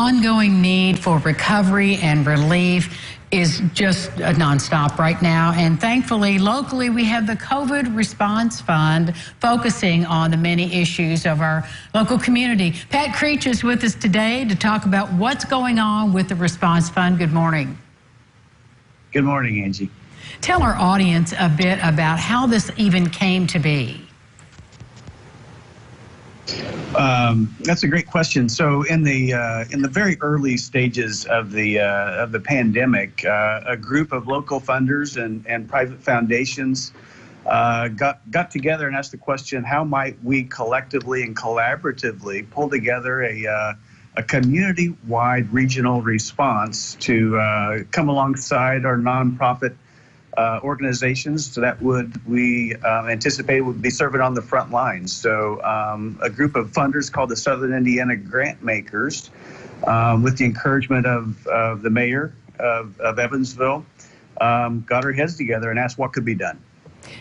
ongoing need for recovery and relief is just nonstop right now. And thankfully, locally, we have the COVID Response Fund focusing on the many issues of our local community. Pat Creech is with us today to talk about what's going on with the Response Fund. Good morning. Good morning, Angie. Tell our audience a bit about how this even came to be. That's a great question. So in the very early stages of the pandemic, a group of local funders and private foundations got together and asked the question: how might we collectively and collaboratively pull together a community-wide regional response to come alongside our nonprofit organizations that we anticipate would be serving on the front lines. So a group of funders called the Southern Indiana Grant Makers, with the encouragement of the mayor of Evansville, got our heads together and asked what could be done.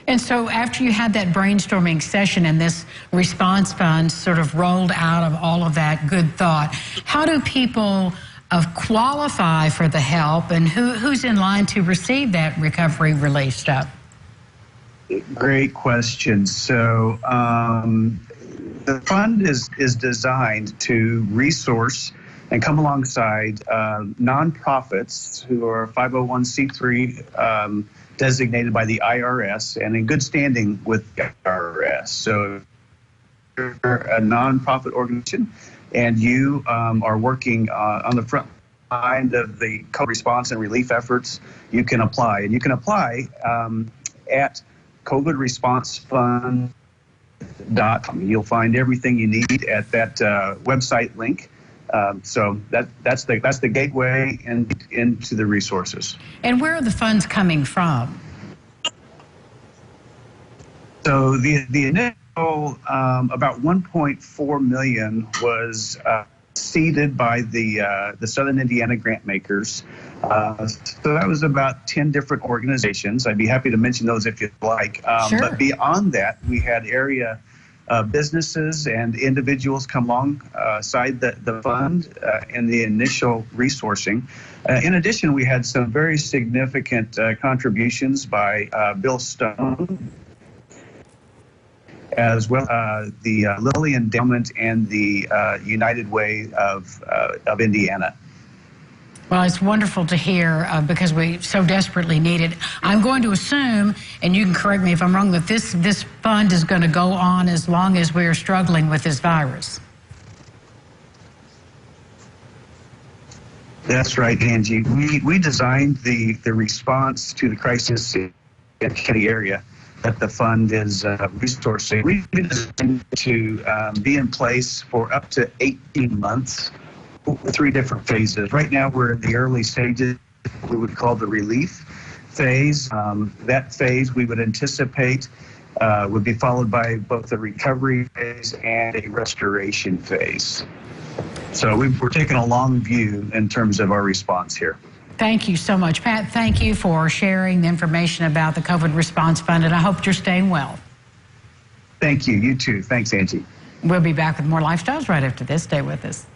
And so after you had that brainstorming session and this response fund sort of rolled out of all of that good thought, how do people qualify for the help, and who's in line to receive that recovery relief stuff? Great question. So the fund is designed to resource and come alongside nonprofits who are 501c3 designated by the IRS and in good standing with the IRS. So you're a nonprofit organization and you are working on the front line of the COVID response and relief efforts, you can apply. And you can apply at covidresponsefund.com. You'll find everything you need at that website link. So that's the gateway into the resources. And where are the funds coming from? So the initial about 1.4 million was seeded by the Southern Indiana Grant Makers. So that was about 10 different organizations. I'd be happy to mention those if you'd like. Sure. But beyond that, we had area businesses and individuals come alongside the fund in the initial resourcing. In addition, we had some very significant contributions by Bill Stone, as well the Lilly Endowment and the United Way of Indiana. Well, it's wonderful to hear because we so desperately need it. I'm going to assume, and you can correct me if I'm wrong, that this fund is going to go on as long as we're struggling with this virus. That's right, Angie. We designed the response to the crisis in the Kenny area that the fund is resourcing. We've been designed to be in place for up to 18 months. 3 different phases. Right now, we're in the early stages, we would call the relief phase. That phase we would anticipate would be followed by both a recovery phase and a restoration phase. So we're taking a long view in terms of our response here. Thank you so much, Pat. Thank you for sharing the information about the COVID Response Fund, and I hope you're staying well. Thank you. You too. Thanks, Angie. We'll be back with more Lifestyles right after this. Stay with us.